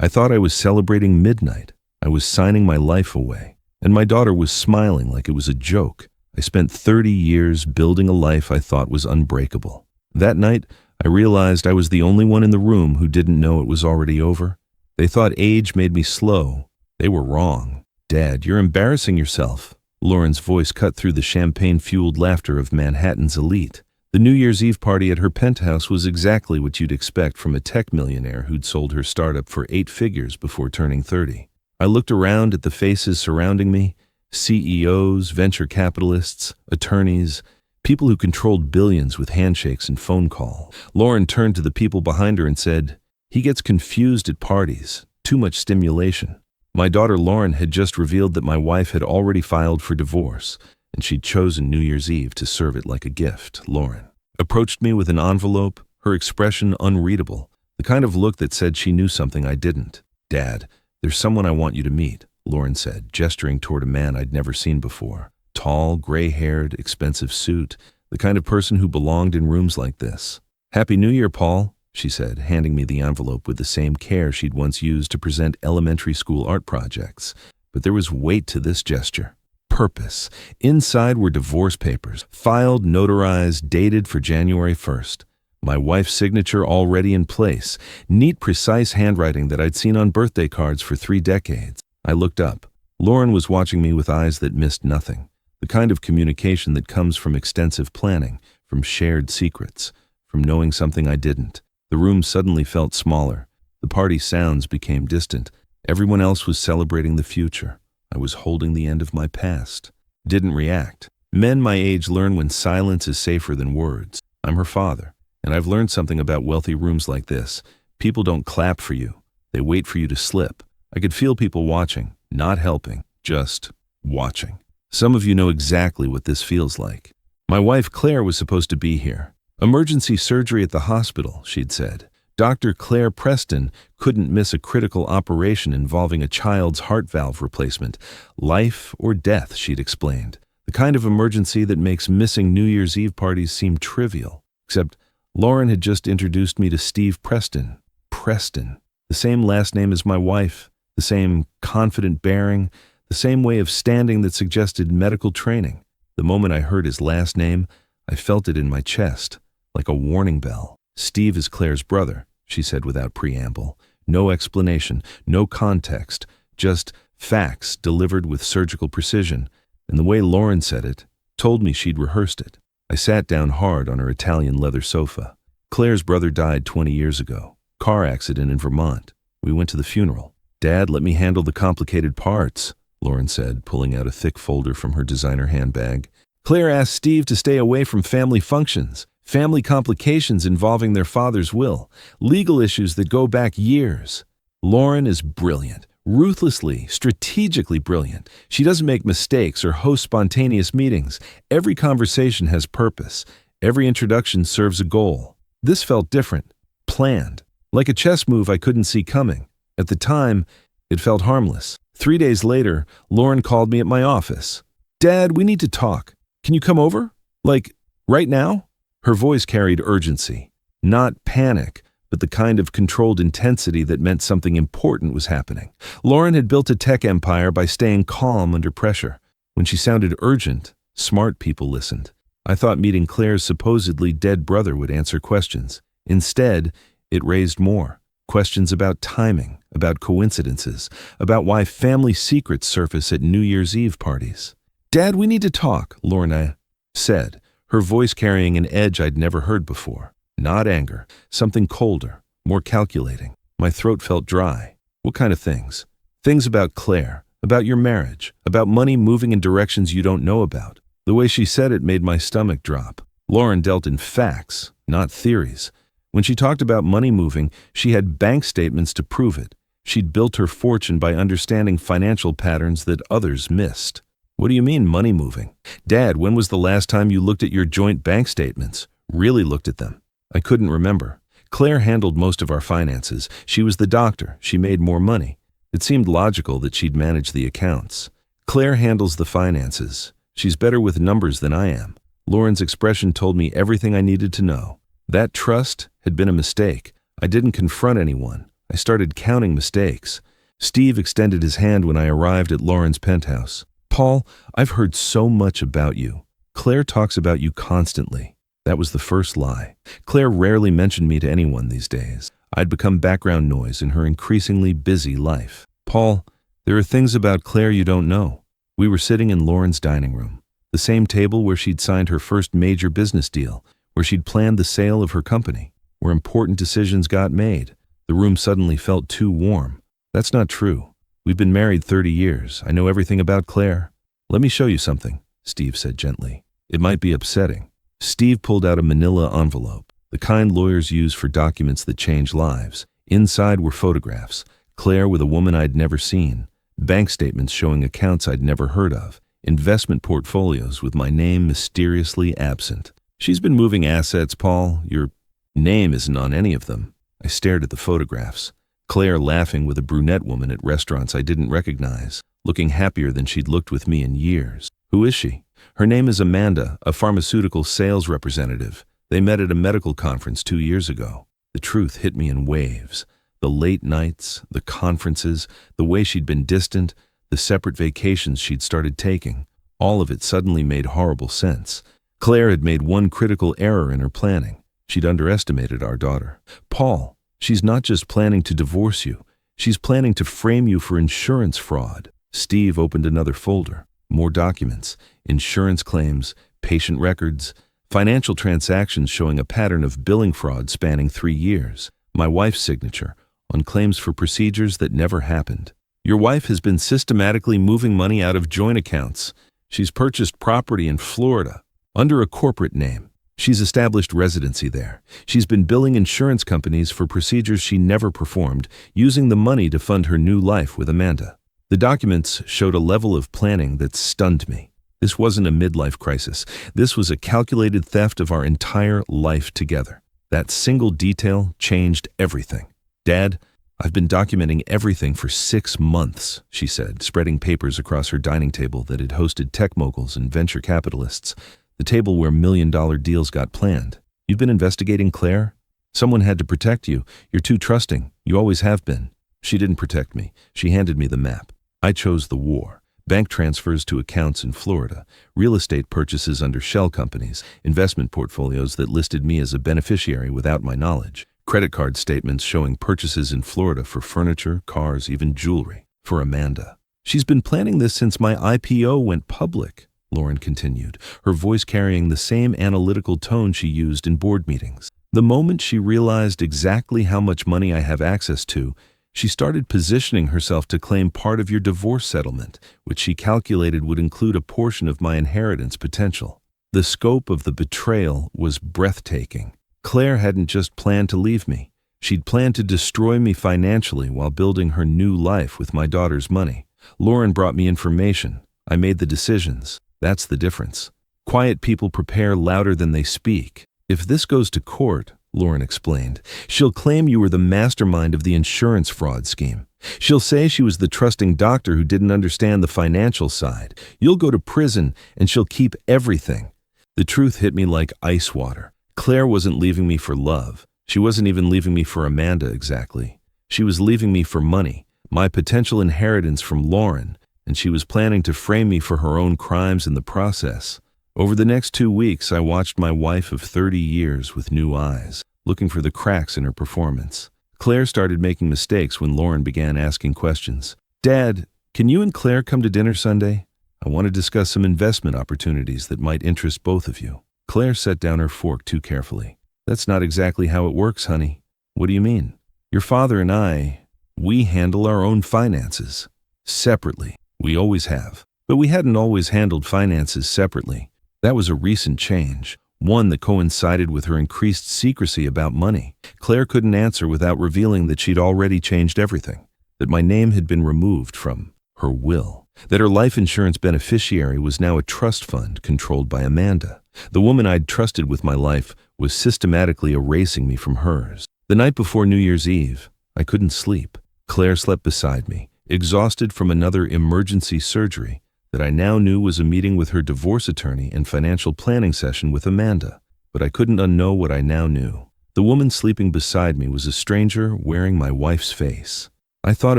I thought I was celebrating midnight. I was signing my life away. And my daughter was smiling like it was a joke. I spent 30 years building a life I thought was unbreakable. That night, I realized I was the only one in the room who didn't know it was already over. They thought age made me slow. They were wrong. "Dad, you're embarrassing yourself." Lauren's voice cut through the champagne-fueled laughter of Manhattan's elite. The New Year's Eve party at her penthouse was exactly what you'd expect from a tech millionaire who'd sold her startup for 8 figures before turning 30. I looked around at the faces surrounding me, CEOs, venture capitalists, attorneys, people who controlled billions with handshakes and phone calls. Lauren turned to the people behind her and said, "He gets confused at parties. Too much stimulation." My daughter Lauren had just revealed that my wife had already filed for divorce, and she'd chosen New Year's Eve to serve it like a gift. Lauren approached me with an envelope, her expression unreadable, the kind of look that said she knew something I didn't. "Dad, there's someone I want you to meet," Lauren said, gesturing toward a man I'd never seen before. Tall, gray-haired, expensive suit, the kind of person who belonged in rooms like this. "Happy New Year, Paul," she said, handing me the envelope with the same care she'd once used to present elementary school art projects. But there was weight to this gesture. Purpose. Inside were divorce papers, filed, notarized, dated for January 1st. My wife's signature already in place, neat, precise handwriting that I'd seen on birthday cards for 3 decades. I looked up. Lauren was watching me with eyes that missed nothing, the kind of communication that comes from extensive planning, from shared secrets, from knowing something I didn't. The room suddenly felt smaller. The party sounds became distant. Everyone else was celebrating the future. I was holding the end of my past. Didn't react. Men my age learn when silence is safer than words. I'm her father, and I've learned something about wealthy rooms like this. People don't clap for you. They wait for you to slip. I could feel people watching, not helping, just watching. Some of you know exactly what this feels like. My wife Claire was supposed to be here. "Emergency surgery at the hospital," she'd said. Dr. Claire Preston couldn't miss a critical operation involving a child's heart valve replacement. Life or death, she'd explained. The kind of emergency that makes missing New Year's Eve parties seem trivial. Except Lauren had just introduced me to Steve Preston. Preston. The same last name as my wife, the same confident bearing, the same way of standing that suggested medical training. The moment I heard his last name, I felt it in my chest, like a warning bell. "Steve is Claire's brother," she said without preamble. No explanation, no context, just facts delivered with surgical precision. And the way Lauren said it told me she'd rehearsed it. I sat down hard on her Italian leather sofa. "Claire's brother died 20 years ago. Car accident in Vermont. We went to the funeral. Dad, let me handle the complicated parts," Lauren said, pulling out a thick folder from her designer handbag. "Claire asked Steve to stay away from family functions. Family complications involving their father's will, legal issues that go back years. Lauren is brilliant, ruthlessly, strategically brilliant. She doesn't make mistakes or host spontaneous meetings. Every conversation has purpose. Every introduction serves a goal. This felt different, planned, like a chess move I couldn't see coming. At the time, it felt harmless. 3 days later, Lauren called me at my office. "Dad, we need to talk. Can you come over? Like, right now?" Her voice carried urgency, not panic, but the kind of controlled intensity that meant something important was happening. Lauren had built a tech empire by staying calm under pressure. When she sounded urgent, smart people listened. I thought meeting Claire's supposedly dead brother would answer questions. Instead, it raised more. Questions about timing, about coincidences, about why family secrets surface at New Year's Eve parties. "Dad, we need to talk," Lorna said, her voice carrying an edge I'd never heard before. Not anger, something colder, more calculating. My throat felt dry. "What kind of things?" "Things about Claire, about your marriage, about money moving in directions you don't know about." The way she said it made my stomach drop. Lauren dealt in facts, not theories. When she talked about money moving, she had bank statements to prove it. She'd built her fortune by understanding financial patterns that others missed. "What do you mean, money moving?" "Dad, when was the last time you looked at your joint bank statements? Really looked at them?" I couldn't remember. Claire handled most of our finances. She was the doctor. She made more money. It seemed logical that she'd manage the accounts. Claire handles the finances. She's better with numbers than I am. Lauren's expression told me everything I needed to know. That trust had been a mistake. I didn't confront anyone. I started counting mistakes. Steve extended his hand when I arrived at Lauren's penthouse. "Paul, I've heard so much about you. Claire talks about you constantly." That was the first lie. Claire rarely mentioned me to anyone these days. I'd become background noise in her increasingly busy life. "Paul, there are things about Claire you don't know." We were sitting in Lauren's dining room, the same table where she'd signed her first major business deal, where she'd planned the sale of her company, where important decisions got made. The room suddenly felt too warm. "That's not true. We've been married 30 years. I know everything about Claire." "Let me show you something," Steve said gently. "It might be upsetting." Steve pulled out a manila envelope, the kind lawyers use for documents that change lives. Inside were photographs, Claire with a woman I'd never seen, bank statements showing accounts I'd never heard of, investment portfolios with my name mysteriously absent. "She's been moving assets, Paul. Your name isn't on any of them." I stared at the photographs. Claire laughing with a brunette woman at restaurants I didn't recognize, looking happier than she'd looked with me in years. "Who is she?" "Her name is Amanda, a pharmaceutical sales representative. They met at a medical conference 2 years ago." The truth hit me in waves. The late nights, the conferences, the way she'd been distant, the separate vacations she'd started taking. All of it suddenly made horrible sense. Claire had made one critical error in her planning. She'd underestimated our daughter. "Paul, she's not just planning to divorce you. She's planning to frame you for insurance fraud." Steve opened another folder. More documents, insurance claims, patient records, financial transactions showing a pattern of billing fraud spanning 3 years. My wife's signature on claims for procedures that never happened. "Your wife has been systematically moving money out of joint accounts. She's purchased property in Florida under a corporate name. She's established residency there. She's been billing insurance companies for procedures she never performed, using the money to fund her new life with Amanda." The documents showed a level of planning that stunned me. This wasn't a midlife crisis. This was a calculated theft of our entire life together. That single detail changed everything. "Dad, I've been documenting everything for 6 months," she said, spreading papers across her dining table that had hosted tech moguls and venture capitalists, the table where million-dollar deals got planned. "You've been investigating Claire? Someone had to protect you. You're too trusting. You always have been." She didn't protect me. She handed me the map. I chose the war. Bank transfers to accounts in Florida, real estate purchases under shell companies, investment portfolios that listed me as a beneficiary without my knowledge, credit card statements showing purchases in Florida for furniture, cars, even jewelry, for Amanda. "She's been planning this since my IPO went public," Lauren continued, her voice carrying the same analytical tone she used in board meetings. "The moment she realized exactly how much money I have access to, she started positioning herself to claim part of your divorce settlement, which she calculated would include a portion of my inheritance potential." The scope of the betrayal was breathtaking. Claire hadn't just planned to leave me. She'd planned to destroy me financially while building her new life with my daughter's money. Lauren brought me information. I made the decisions. That's the difference. Quiet people prepare louder than they speak. "If this goes to court," Lauren explained, "she'll claim you were the mastermind of the insurance fraud scheme. She'll say she was the trusting doctor who didn't understand the financial side. You'll go to prison, and she'll keep everything." The truth hit me like ice water. Claire wasn't leaving me for love. She wasn't even leaving me for Amanda exactly. She was leaving me for money, my potential inheritance from Lauren, and she was planning to frame me for her own crimes in the process. Over the next 2 weeks, I watched my wife of 30 years with new eyes, looking for the cracks in her performance. Claire started making mistakes when Lauren began asking questions. "Dad, can you and Claire come to dinner Sunday? I want to discuss some investment opportunities that might interest both of you." Claire set down her fork too carefully. "That's not exactly how it works, honey." "What do you mean?" "Your father and we handle our own finances. Separately. We always have. But we hadn't always handled finances separately. That was a recent change, one that coincided with her increased secrecy about money. Claire couldn't answer without revealing that she'd already changed everything, that my name had been removed from her will, that her life insurance beneficiary was now a trust fund controlled by Amanda. The woman I'd trusted with my life was systematically erasing me from hers. The night before New Year's Eve, I couldn't sleep. Claire slept beside me, exhausted from another emergency surgery that I now knew was a meeting with her divorce attorney and financial planning session with Amanda. But I couldn't unknow what I now knew. The woman sleeping beside me was a stranger wearing my wife's face. I thought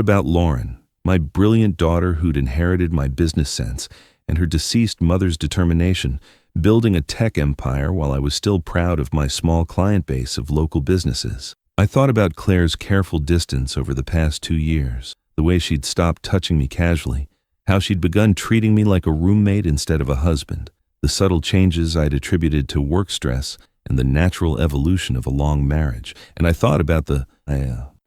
about Lauren, my brilliant daughter who'd inherited my business sense and her deceased mother's determination, building a tech empire while I was still proud of my small client base of local businesses. I thought about Claire's careful distance over the past 2 years, the way she'd stopped touching me casually, how she'd begun treating me like a roommate instead of a husband, the subtle changes I'd attributed to work stress and the natural evolution of a long marriage. And I thought about the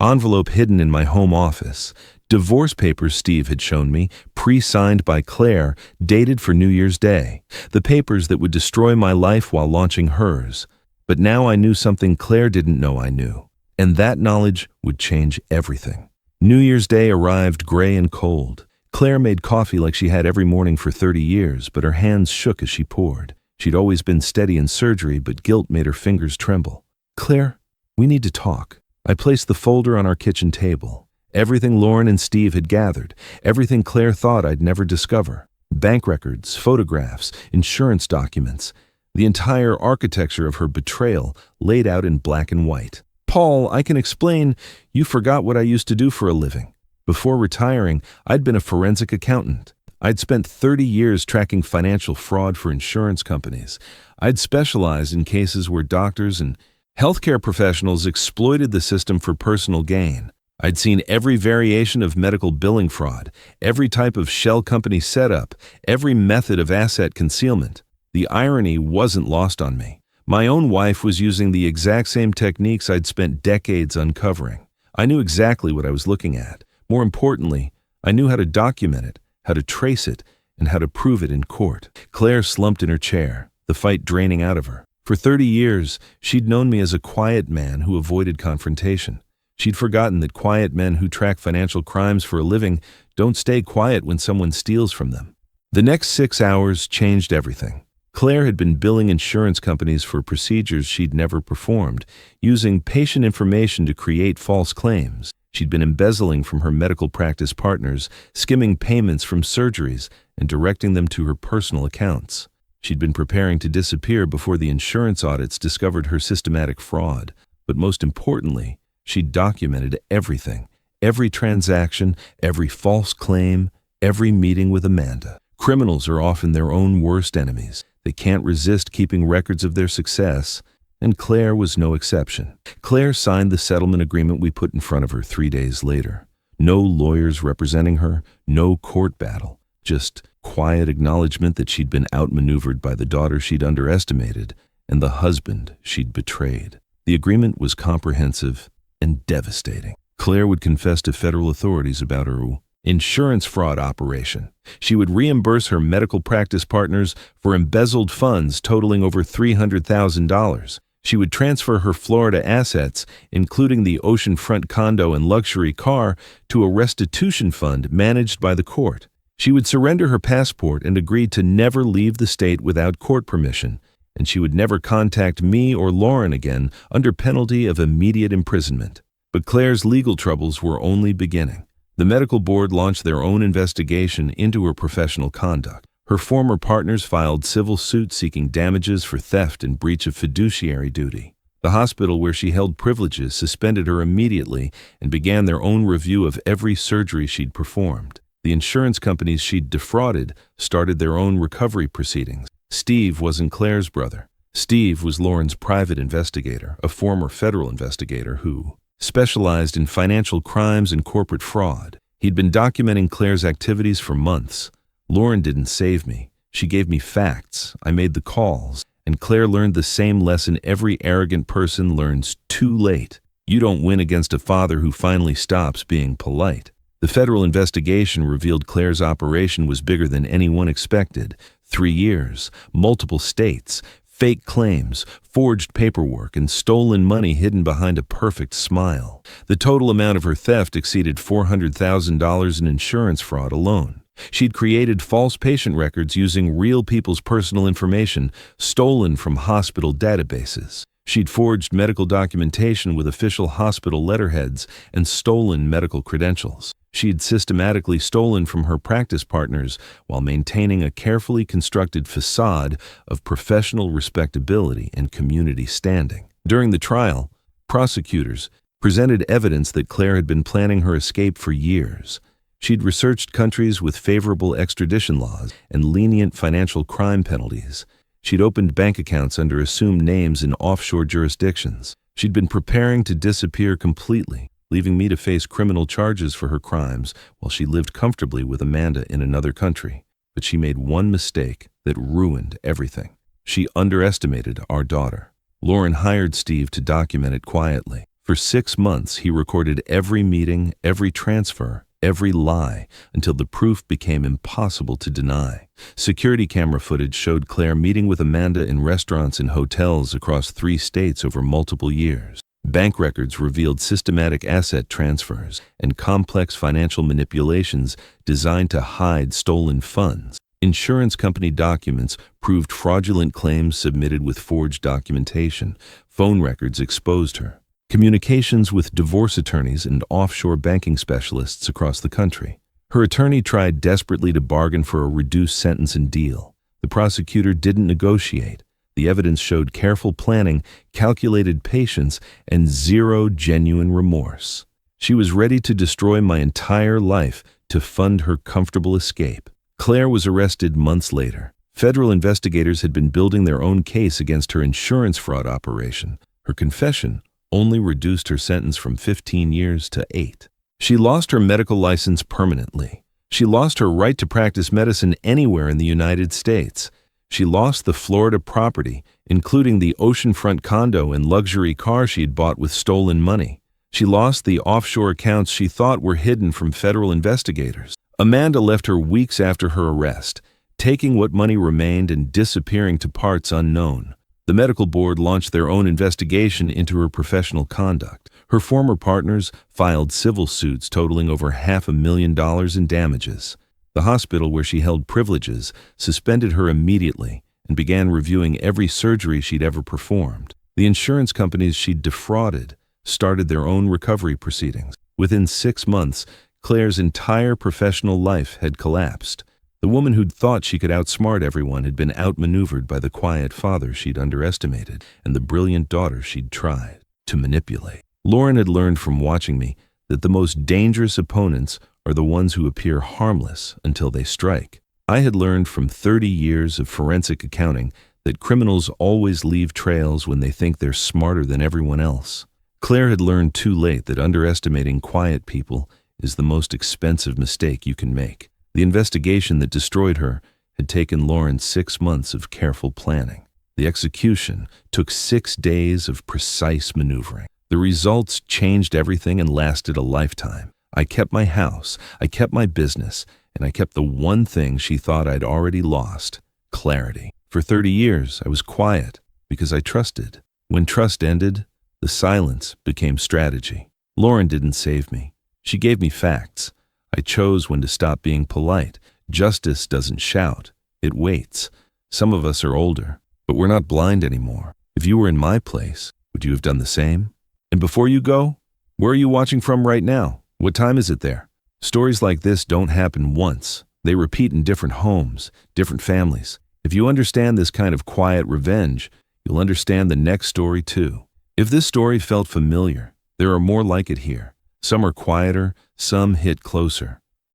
envelope hidden in my home office, divorce papers Steve had shown me, pre-signed by Claire, dated for New Year's Day, the papers that would destroy my life while launching hers. But now I knew something Claire didn't know I knew, and that knowledge would change everything. New Year's Day arrived gray and cold. Claire made coffee like she had every morning for 30 years, but her hands shook as she poured. She'd always been steady in surgery, but guilt made her fingers tremble. "Claire, we need to talk." I placed the folder on our kitchen table. Everything Lauren and Steve had gathered, everything Claire thought I'd never discover. Bank records, photographs, insurance documents, the entire architecture of her betrayal laid out in black and white. "Paul, I can explain. You forgot what I used to do for a living. Before retiring, I'd been a forensic accountant. I'd spent 30 years tracking financial fraud for insurance companies. I'd specialized in cases where doctors and healthcare professionals exploited the system for personal gain. I'd seen every variation of medical billing fraud, every type of shell company setup, every method of asset concealment. The irony wasn't lost on me. My own wife was using the exact same techniques I'd spent decades uncovering. I knew exactly what I was looking at. More importantly, I knew how to document it, how to trace it, and how to prove it in court. Claire slumped in her chair, the fight draining out of her. For 30 years, she'd known me as a quiet man who avoided confrontation. She'd forgotten that quiet men who track financial crimes for a living don't stay quiet when someone steals from them. The next 6 hours changed everything. Claire had been billing insurance companies for procedures she'd never performed, using patient information to create false claims. She'd been embezzling from her medical practice partners, skimming payments from surgeries, and directing them to her personal accounts. She'd been preparing to disappear before the insurance audits discovered her systematic fraud. But most importantly, she'd documented everything, every transaction, every false claim, every meeting with Amanda. Criminals are often their own worst enemies. They can't resist keeping records of their success, and Claire was no exception. Claire signed the settlement agreement we put in front of her 3 days later. No lawyers representing her, no court battle, just quiet acknowledgement that she'd been outmaneuvered by the daughter she'd underestimated and the husband she'd betrayed. The agreement was comprehensive and devastating. Claire would confess to federal authorities about her insurance fraud operation. She would reimburse her medical practice partners for embezzled funds totaling over $300,000. She would transfer her Florida assets, including the oceanfront condo and luxury car, to a restitution fund managed by the court. She would surrender her passport and agreed to never leave the state without court permission, and she would never contact me or Lauren again under penalty of immediate imprisonment. But Claire's legal troubles were only beginning. The medical board launched their own investigation into her professional conduct. Her former partners filed civil suits seeking damages for theft and breach of fiduciary duty. The hospital where she held privileges suspended her immediately and began their own review of every surgery she'd performed. The insurance companies she'd defrauded started their own recovery proceedings. Steve wasn't Claire's brother. Steve was Lauren's private investigator, a former federal investigator who specialized in financial crimes and corporate fraud. He'd been documenting Claire's activities for months. Lauren didn't save me. She gave me facts. I made the calls. And Claire learned the same lesson every arrogant person learns too late. You don't win against a father who finally stops being polite. The federal investigation revealed Claire's operation was bigger than anyone expected. 3 years, multiple states, fake claims, forged paperwork, and stolen money hidden behind a perfect smile. The total amount of her theft exceeded $400,000 in insurance fraud alone. She'd created false patient records using real people's personal information stolen from hospital databases. She'd forged medical documentation with official hospital letterheads and stolen medical credentials. She'd systematically stolen from her practice partners while maintaining a carefully constructed facade of professional respectability and community standing. During the trial, Prosecutors presented evidence that Claire had been planning her escape for years. She'd researched countries with favorable extradition laws and lenient financial crime penalties. She'd opened bank accounts under assumed names in offshore jurisdictions. She'd been preparing to disappear completely, leaving me to face criminal charges for her crimes while she lived comfortably with Amanda in another country. But she made one mistake that ruined everything. She underestimated our daughter. Lauren hired Steve to document it quietly. For 6 months, he recorded every meeting, every transfer, every lie, until the proof became impossible to deny. Security camera footage showed Claire meeting with Amanda in restaurants and hotels across 3 states over multiple years. Bank records revealed systematic asset transfers and complex financial manipulations designed to hide stolen funds. Insurance company documents proved fraudulent claims submitted with forged documentation. Phone records exposed her. Communications with divorce attorneys and offshore banking specialists across the country. Her attorney tried desperately to bargain for a reduced sentence and deal. The prosecutor didn't negotiate. The evidence showed careful planning, calculated patience, and zero genuine remorse. She was ready to destroy my entire life to fund her comfortable escape. Claire was arrested months later. Federal investigators had been building their own case against her insurance fraud operation. Her confession only reduced her sentence from 15 years to 8. She lost her medical license permanently. She lost her right to practice medicine anywhere in the United States. She lost the Florida property, including the oceanfront condo and luxury car she had bought with stolen money. She lost the offshore accounts she thought were hidden from federal investigators. Amanda left her weeks after her arrest, taking what money remained and disappearing to parts unknown. The medical board launched their own investigation into her professional conduct. Her former partners filed civil suits totaling over $500,000 in damages. The hospital where she held privileges suspended her immediately and began reviewing every surgery she'd ever performed. The insurance companies she'd defrauded started their own recovery proceedings. Within 6 months, Claire's entire professional life had collapsed. The woman who'd thought she could outsmart everyone had been outmaneuvered by the quiet father she'd underestimated and the brilliant daughter she'd tried to manipulate. Lauren had learned from watching me that the most dangerous opponents are the ones who appear harmless until they strike. I had learned from 30 years of forensic accounting that criminals always leave trails when they think they're smarter than everyone else. Claire had learned too late that underestimating quiet people is the most expensive mistake you can make. The investigation that destroyed her had taken Lauren 6 months of careful planning. The execution took 6 days of precise maneuvering. The results changed everything and lasted a lifetime. I kept my house, I kept my business, and I kept the one thing she thought I'd already lost: clarity. For 30 years, I was quiet because I trusted. When trust ended, the silence became strategy. Lauren didn't save me. She gave me facts. I chose when to stop being polite. Justice doesn't shout. It waits. Some of us are older, but we're not blind anymore. If you were in my place, would you have done the same? And before you go, where are you watching from right now? What time is it there? Stories like this don't happen once. They repeat in different homes, different families. If you understand this kind of quiet revenge, you'll understand the next story too. If this story felt familiar, there are more like it here. Some are quieter, some hit closer.